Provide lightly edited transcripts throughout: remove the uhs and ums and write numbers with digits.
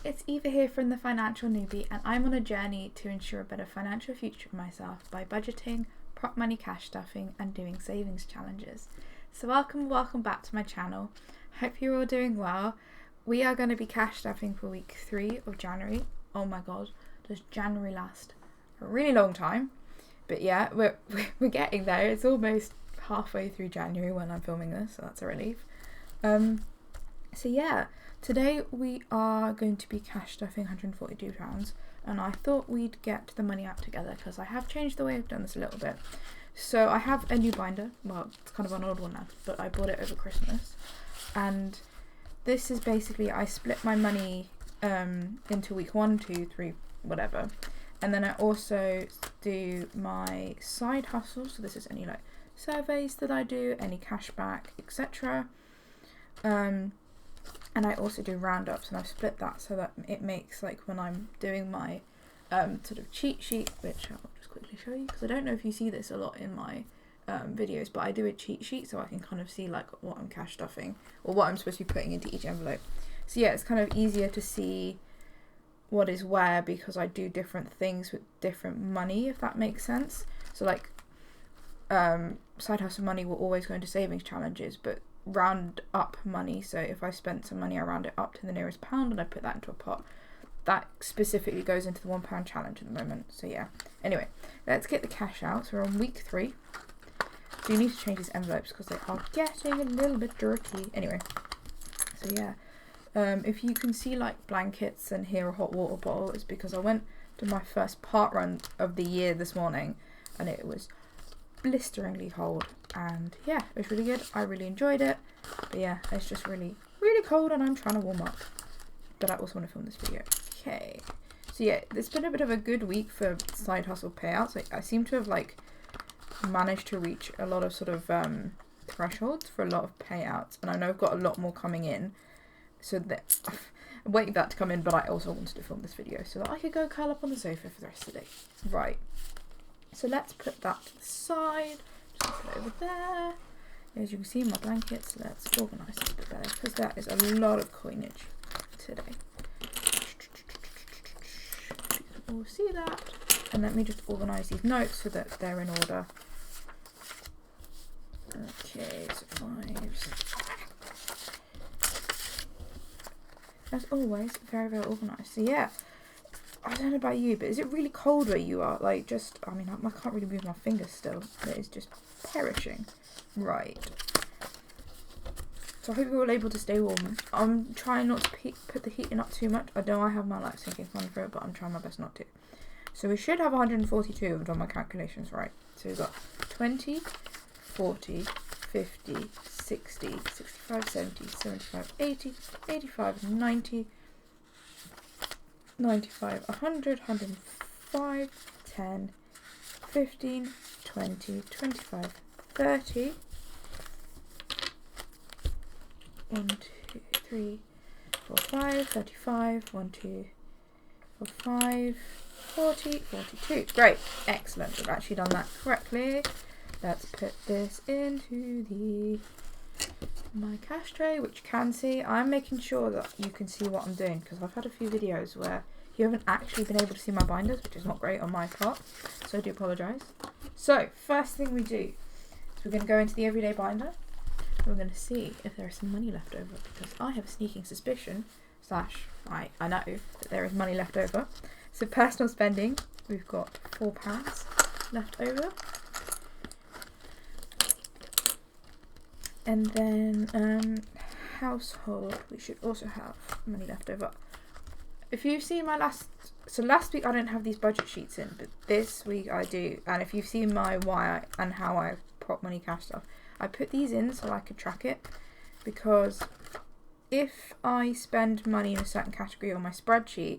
it's Eva here from The Financial Newbie, and I'm on a journey to ensure a better financial future for myself by budgeting, prop money cash stuffing, and doing savings challenges. So welcome back to my channel. Hope you're all doing well. We are going to be cash stuffing for week 3 of January. Oh my god, does January last a really long time? But yeah, we're getting there. It's almost halfway through January when I'm filming this, so that's a relief. So yeah, today we are going to be cash stuffing £142, and I thought we'd get the money out together because I have changed the way I've done this a little bit. So I have a new binder. Well, it's kind of an old one now, but I bought it over Christmas, and this is basically, I split my money into week 1, 2, 3, whatever, and then I also do my side hustles. So this is any like surveys that I do, any cashback, etc. And I also do roundups, and I've split that so that it makes, like, when I'm doing my sort of cheat sheet, which I'll just quickly show you because I don't know if you see this a lot in my videos, but I do a cheat sheet so I can kind of see like what I'm cash stuffing or what I'm supposed to be putting into each envelope. So yeah, it's kind of easier to see what is where because I do different things with different money, if that makes sense. So like side hustle money will always go into savings challenges, but round up money, so if I spent some money, I round it up to the nearest pound and I put that into a pot. That specifically goes into the £1 challenge at the moment. So yeah, anyway, let's get the cash out. So we're on week 3. So you need to change these envelopes because they are getting a little bit dirty. Anyway, so yeah, if you can see like blankets and hear a hot water bottle, it's because I went to my first park run of the year this morning and it was blisteringly cold, and yeah, it was really good. I really enjoyed it, but yeah, it's just really cold and I'm trying to warm up, but I also want to film this video. Okay, so yeah, it's been a bit of a good week for side hustle payouts. I seem to have like managed to reach a lot of sort of thresholds for a lot of payouts, and I know I've got a lot more coming in, so that I'm waiting for that to come in, but I also wanted to film this video so that I could go curl up on the sofa for the rest of the day. Right, so let's put that to the side. Just put it over there. As you can see in my blankets, let's organise this a bit better because there is a lot of coinage today. You can all see that. And let me just organise these notes so that they're in order. Okay, so 5s. As always, very organised. So yeah, I don't know about you, but is it really cold where you are? Like, just, I mean, I can't really move my fingers still. It is just perishing. Right. So I hope you're all able to stay warm. I'm trying not to put the heating up too much. I know I have my light sinking on for it, but I'm trying my best not to. So we should have 142 if I've done my calculations right. So we've got 20, 40, 50, 60, 65, 70, 75, 80, 85, 90, 95, 100, 105, 10, 15, 20, 25, 30, 1, 2, 3, 4, 5, 35, 1, 2, 4, 5, 40, 42. Great, excellent. We've actually done that correctly. Let's put this into my cash tray, which you can see. I'm making sure that you can see what I'm doing because I've had a few videos where you haven't actually been able to see my binders, which is not great on my part, so I do apologise. So first thing we do is we're going to go into the everyday binder. We're going to see if there is some money left over because I have a sneaking suspicion / I know that there is money left over. So personal spending, we've got £4 left over. And then household, we should also have money left over. If you've seen my last week I didn't have these budget sheets in, but this week I do. And if you've seen my why and how I prop money cash stuff, I put these in so I could track it, because if I spend money in a certain category on my spreadsheet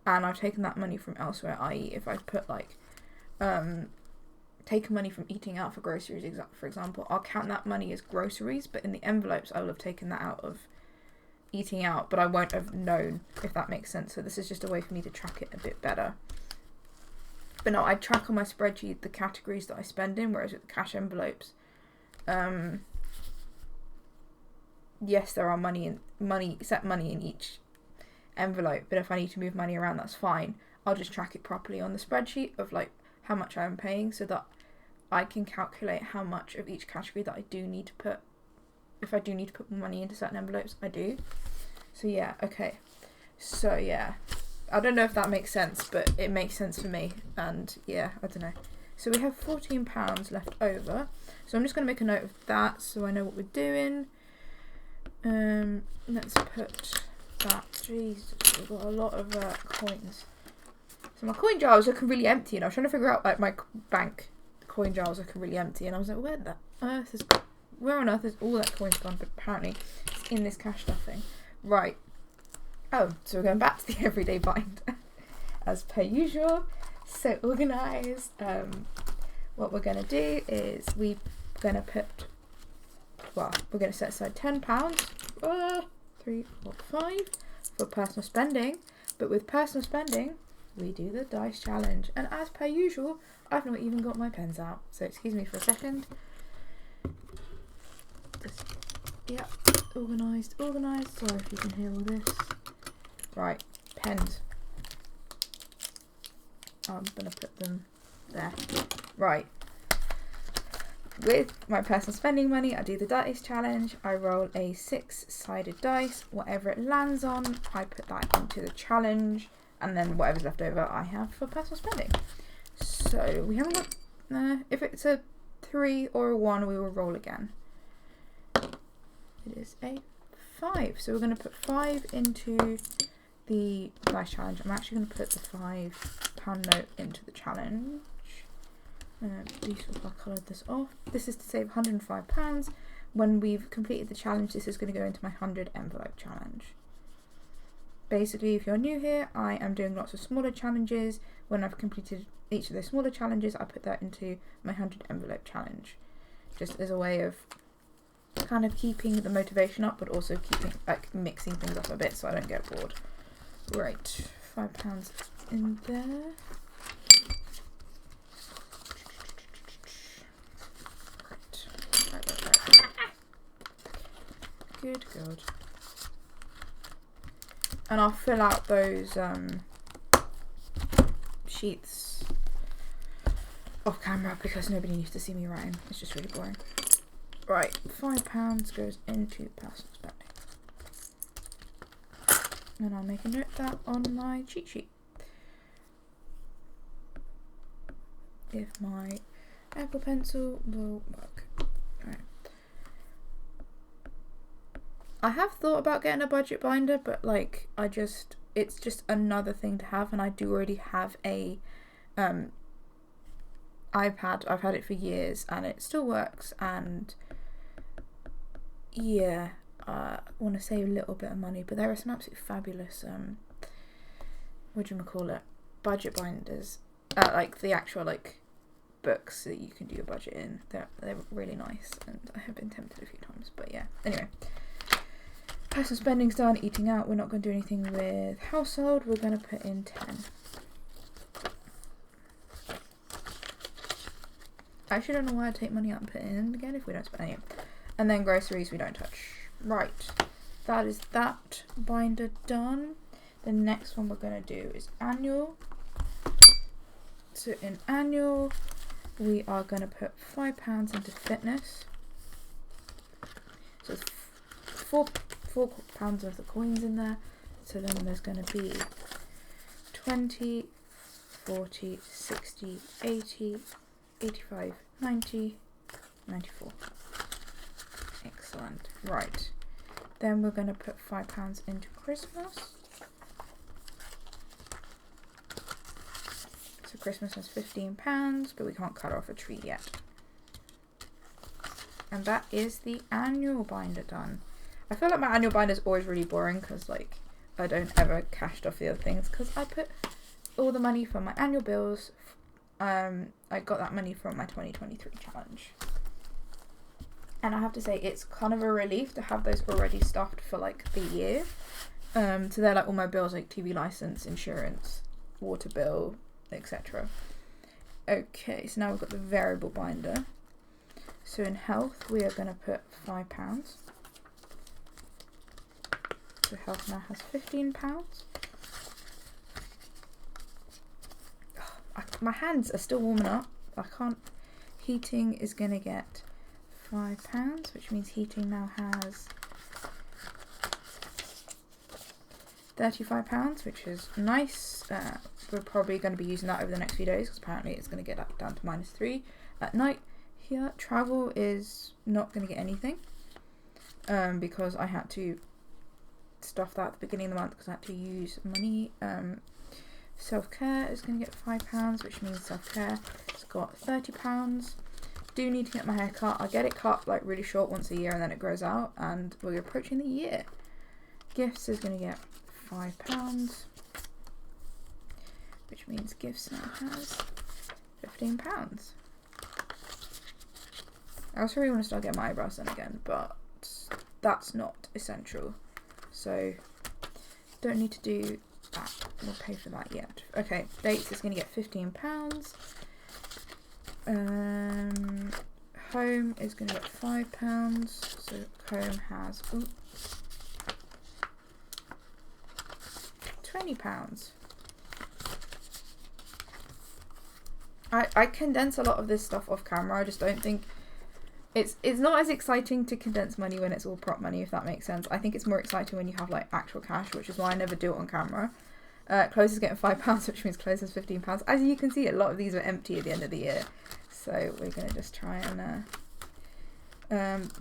and I've taken that money from elsewhere, i.e. if I put like taken money from eating out for groceries, for example, I'll count that money as groceries, but in the envelopes I will have taken that out of eating out, but I won't have known, if that makes sense. So this is just a way for me to track it a bit better. But no, I track on my spreadsheet the categories that I spend in, whereas with the cash envelopes, yes, there are set money in each envelope, but if I need to move money around, that's fine. I'll just track it properly on the spreadsheet of like how much I'm paying, so that I can calculate how much of each category that I do need to put. If I do need to put more money into certain envelopes, I do. So yeah, okay. So yeah, I don't know if that makes sense, but it makes sense for me. And yeah, I don't know. So we have £14 left over. So I'm just going to make a note of that so I know what we're doing. Let's put that. Jesus, we've got a lot of coins. So my coin jar was looking really empty, and I was trying to figure out like my bank coin jar was looking really empty, and I was like, where on earth is all that coins gone? But apparently it's in this cash stuffing. Right. Oh, so we're going back to the everyday binder as per usual. So organised. What we're going to do is we're going to set aside £10, 3, 4, 5 for personal spending. But with personal spending, we do the dice challenge. And as per usual, I've not even got my pens out. So excuse me for a second. Yeah, organised. Sorry if you can hear all this. Right, pens. I'm going to put them there. Right. With my personal spending money, I do the dice challenge. I roll a 6-sided dice. Whatever it lands on, I put that into the challenge. And then whatever's left over, I have for personal spending. So we haven't got... if it's a 3 or a 1, we will roll again. It is a 5. So we're going to put 5 into the dice challenge. I'm actually going to put the £5 note into the challenge. I coloured this off. This is to save £105. When we've completed the challenge, this is going to go into my 100 envelope challenge. Basically, if you're new here, I am doing lots of smaller challenges. When I've completed each of those smaller challenges, I put that into my 100 envelope challenge. Just as a way of kind of keeping the motivation up, but also keeping mixing things up a bit so I don't get bored. Right, £5 in there. Good. And I'll fill out those sheets off camera because nobody needs to see me writing. It's just really boring. Right, £5 goes into personal spending. And I'll make a note of that on my cheat sheet. If my Apple Pencil will work. Right. I have thought about getting a budget binder, but like it's just another thing to have, and I do already have a iPad. I've had it for years and it still works, and yeah, I want to save a little bit of money, but there are some absolutely fabulous budget binders, like the actual like books that you can do your budget in. They're really nice, and I have been tempted a few times, but yeah, anyway. Personal spending's done. Eating out, we're not going to do anything with household. We're going to put in 10. I actually don't know why I take money out and put it in again if we don't spend any. And then groceries we don't touch. Right, that is that binder done. The next one we're going to do is annual. So in annual, we are going to put £5 into fitness. So it's £4 worth of coins in there. So then there's going to be 20, 40, 60, 80, 85, 90, 94. Excellent. Right. Then we're going to put £5 into Christmas. So Christmas has £15, but we can't cut off a tree yet. And that is the annual binder done. I feel like my annual binder is always really boring because like I don't ever cash off the other things because I put all the money from my annual bills. I got that money from my 2023 challenge. And I have to say it's kind of a relief to have those already stuffed for like the year. So they're like all my bills, like TV license, insurance, water bill, etc. Okay, so now we've got the variable binder. So in health we are going to put £5. So health now has £15. My hands are still warming up. I can't. Heating is going to get £5, which means heating now has £35, which is nice. We're probably going to be using that over the next few days because apparently it's going to get down to -3 at night. Here, travel is not going to get anything because I had to stuff that at the beginning of the month because I had to use money. Self-care is going to get £5, which means self-care has got £30. Do need to get my hair cut. I get it cut like really short once a year and then it grows out, and we're approaching the year. Gifts is going to get £5, which means gifts now has £15. I also really want to start getting my eyebrows done again, but that's not essential, so don't need to do that. We'll pay for that yet. Okay, dates is going to get £15. Home is going to get £5, so home has £20. I condense a lot of this stuff off camera. I just don't think it's not as exciting to condense money when it's all prop money, if that makes sense. I think it's more exciting when you have like actual cash, which is why I never do it on camera. Clothes is getting £5, which means clothes is £15. As you can see, a lot of these are empty at the end of the year, so we're gonna just try and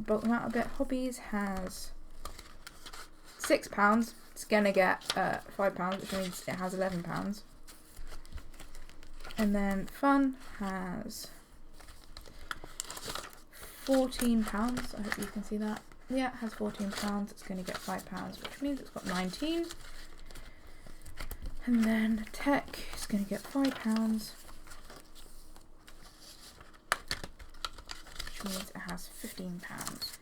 bulk them out a bit. Hobbies has £6. It's gonna get £5, which means it has £11. And then fun has £14. I hope you can see that. Yeah, it has £14. It's going to get £5, which means it's got 19. And then tech is going to get £5, which means it has £15.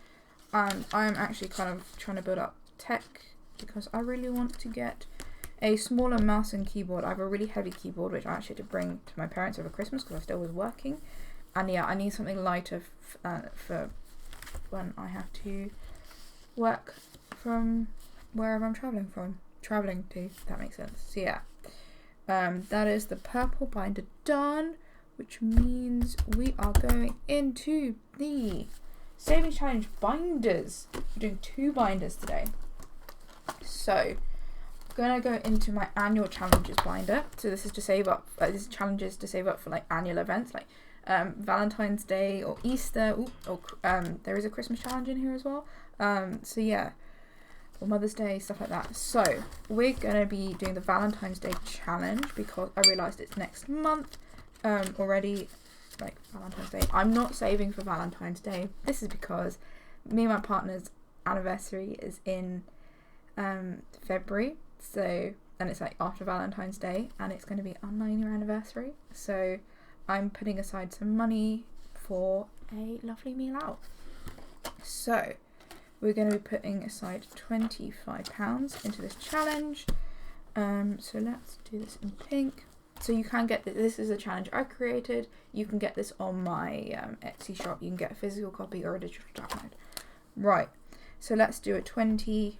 And I'm actually kind of trying to build up tech because I really want to get a smaller mouse and keyboard. I have a really heavy keyboard which I actually had to bring to my parents over Christmas because I still was working. And yeah, I need something lighter for when I have to work from wherever I'm travelling to, if that makes sense. So yeah, that is the purple binder done, which means we are going into the savings challenge binders. We're doing 2 binders today. So I'm gonna go into my annual challenges binder. So this is to save up. This is challenges to save up for like annual events, like Valentine's Day or Easter. There is a Christmas challenge in here as well. So yeah, or Mother's Day, stuff like that. So we're gonna be doing the Valentine's Day challenge because I realised it's next month already, like Valentine's Day. I'm not saving for Valentine's Day. This is because me and my partner's anniversary is in February, so, and it's like after Valentine's Day, and it's going to be our 9-year anniversary, so I'm putting aside some money for a lovely meal out. So we're going to be putting aside £25 into this challenge. So let's do this in pink. So you can get this is a challenge I created. You can get this on my Etsy shop. You can get a physical copy or a digital download. Right, so let's do a 20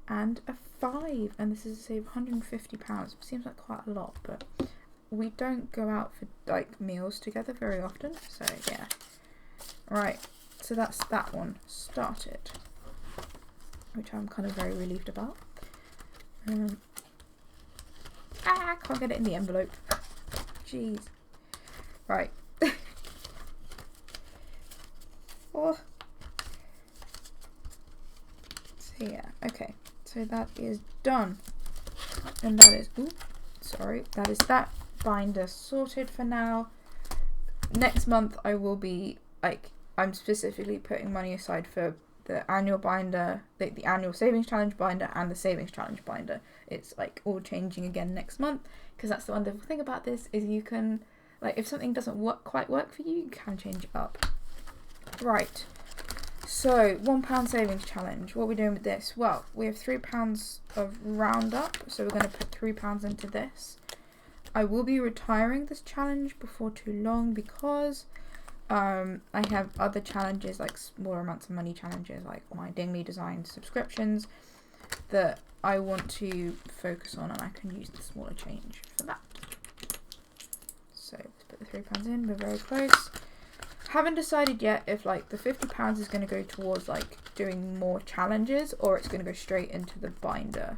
and a 5, and this is to save £150. Seems like quite a lot, but we don't go out for like meals together very often, so yeah. Right, so that's that one started, which I'm kind of very relieved about. Can't get it in the envelope. Jeez. Right. Oh. So yeah, okay. So that is done. And that is, that is that binder sorted for now. Next month I will be, like, I'm specifically putting money aside for the annual binder, the annual savings challenge binder and the savings challenge binder. It's like all changing again next month, because that's the wonderful thing about this, is you can, like, if something doesn't quite work for you, you can change it up. Right, so £1 savings challenge. What are we doing with this? Well, we have £3 of roundup, so we're going to put £3 into this. I will be retiring this challenge before too long because I have other challenges, like smaller amounts of money challenges, like my Ding Me Design subscriptions, that I want to focus on, and I can use the smaller change for that. So let's put the £3 in. We're very close. Haven't decided yet if like the £50 is going to go towards like doing more challenges, or it's going to go straight into the binder,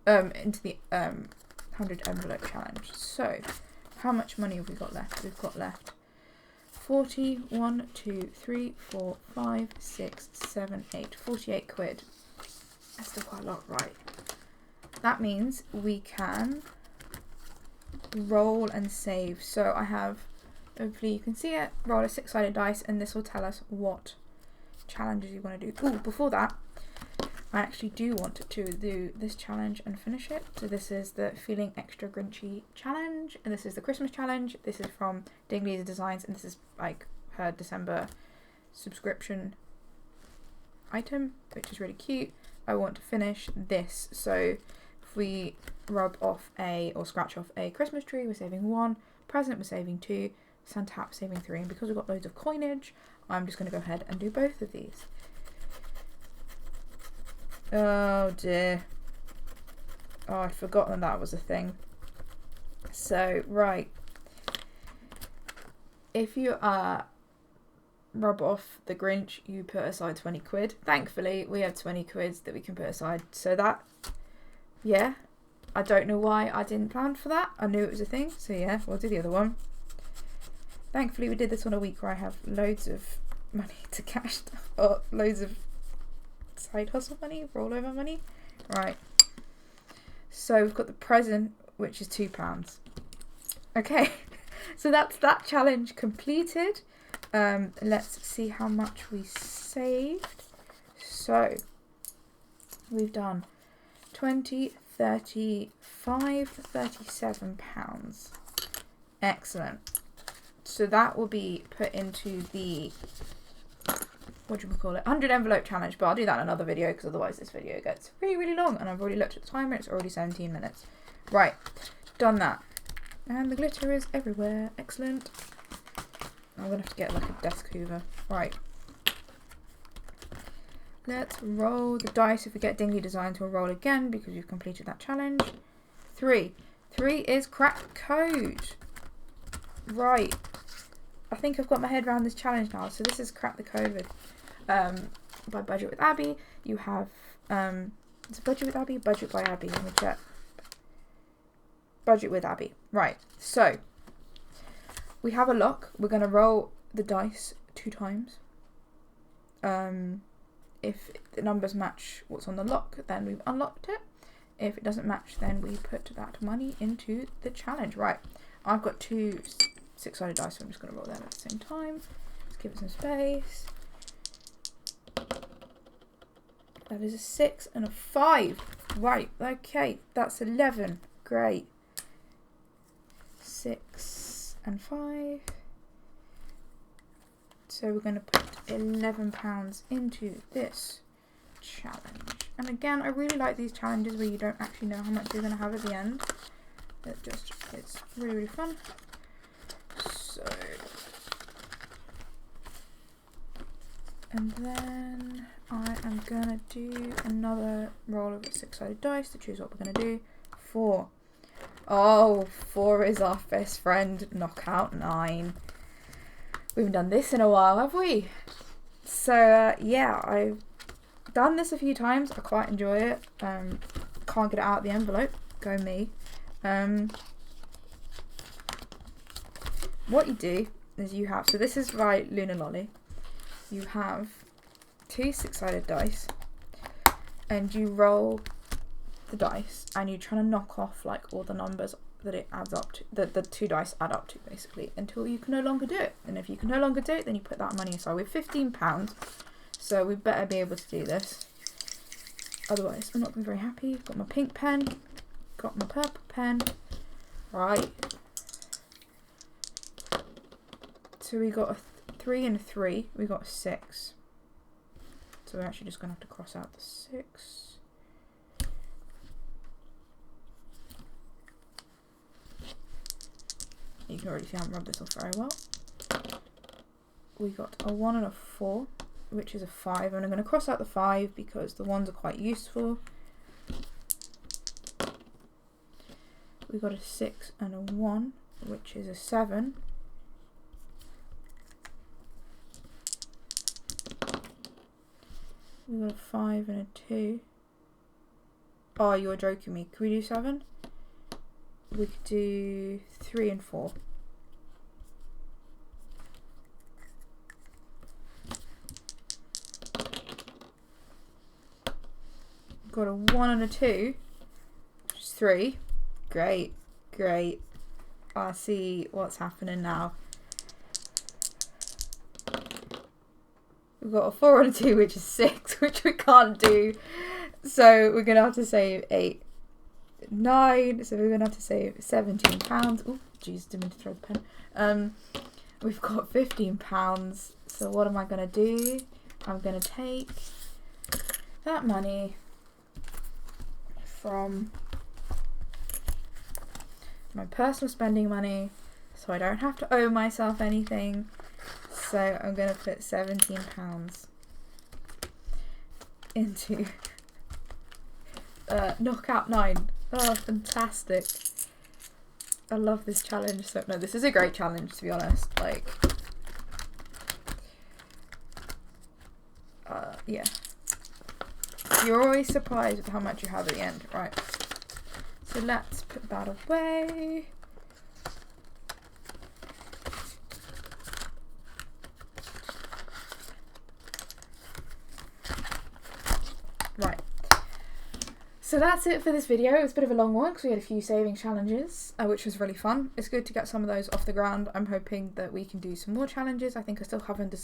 into the 100 envelope challenge. So how much money have we got left? We've got left 40, 1, 2, 3, 4, 5, 6, 7, 8, 48 quid. That's still quite a lot, right? That means we can roll and save. So I have, hopefully you can see it, roll a 6-sided dice, and this will tell us what challenges you want to do. Oh, before that, I actually do want to do this challenge and finish it. So this is the Feeling Extra Grinchy challenge, and this is the Christmas challenge. This is from Dingley's Designs, and this is like her December subscription item, which is really cute. I want to finish this. So if we rub off or scratch off a Christmas tree, we're saving 1. Present, we're saving 2. Santa hat, saving 3. And because we've got loads of coinage, I'm just going to go ahead and do both of these. Oh dear. Oh, I'd forgotten that was a thing. So, right. If you rub off the Grinch, you put aside 20 quid. Thankfully, we have 20 quid that we can put aside. So that, yeah. I don't know why I didn't plan for that. I knew it was a thing. So yeah, we'll do the other one. Thankfully, we did this on a week where I have loads of money to cash, or loads of side hustle money, rollover money. Right. So we've got the present, which is £2. Okay. So that's that challenge completed. Let's see how much we saved. So we've done 20, 35, £37. Excellent. So that will be put into the, what do we call it, 100 envelope challenge, but I'll do that in another video because otherwise this video gets really, really long, and I've already looked at the timer, it's already 17 minutes. Right, done that. And the glitter is everywhere. Excellent. I'm going to have to get like a desk hoover. Right. Let's roll the dice. If we get Dingley Designs, we'll roll again because you've completed that challenge. 3. 3 is crack code. Right. I think I've got my head around this challenge now. So this is Crack the Code with, by Budget with Abby. You have, it's Budget with Abby, Budget by Abby. Let me check. Budget with Abby. Right. So we have a lock. We're going to roll the dice 2 times. If the numbers match what's on the lock, then we've unlocked it. If it doesn't match, then we put that money into the challenge. Right. I've got 2 6-sided dice, so I'm just going to roll them at the same time. Let's give it some space. That is a 6 and a 5. Right, okay, that's 11. Great. 6 and 5. So we're going to put £11 into this challenge. And again, I really like these challenges where you don't actually know how much you're going to have at the end. It's really, really fun. So, and then I am gonna do another roll of the 6-sided dice to choose what we're gonna do. 4. Oh, 4 is our best friend. Knockout 9. We haven't done this in a while, have we? So yeah, I've done this a few times. I quite enjoy it. Can't get it out of the envelope. Go me. What you do is you have, so this is by Luna Lolly. You have 2 6-sided dice, and you roll the dice, and you're trying to knock off like all the numbers that it adds up to, that the 2 dice add up to, basically, until you can no longer do it. And if you can no longer do it, then you put that money aside. We're £15, so we better be able to do this. Otherwise, I'm not going to be very happy. Got my pink pen, got my purple pen. Right. So we got a 3 and a 3. We got a 6. So we're actually just going to have to cross out the 6. You can already see I haven't rubbed this off very well. We got a 1 and a 4, which is a 5. And I'm going to cross out the 5 because the 1s are quite useful. We got a 6 and a 1, which is a 7. We got a 5 and a 2. Oh, you're joking me. Can we do 7? We could do 3 and 4. Got a 1 and a 2, which is 3. Great, great. I see what's happening now. We've got a 4 and a 2, which is 6, which we can't do. So we're going to have to save 8, 9. So we're going to have to save £17. Oh, jeez, didn't mean to throw the pen. We've got £15. So what am I going to do? I'm going to take that money from my personal spending money, so I don't have to owe myself anything. So I'm going to put £17 into Knockout 9. Oh, fantastic. I love this challenge. So no, this is a great challenge, to be honest. Like, yeah. You're always surprised with how much you have at the end, right? So let's put that away. Right. So that's it for this video. It was a bit of a long one because we had a few saving challenges, which was really fun. It's good to get some of those off the ground. I'm hoping that we can do some more challenges. I think I still haven't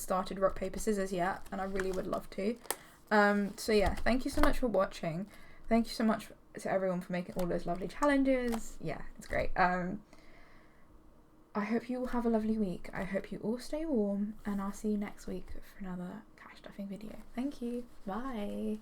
started rock, paper, scissors yet, and I really would love to. So yeah, thank you so much for watching. Thank you so much to everyone for making all those lovely challenges. Yeah, it's great. I hope you all have a lovely week. I hope you all stay warm, and I'll see you next week for another cash stuffing video. Thank you. Bye.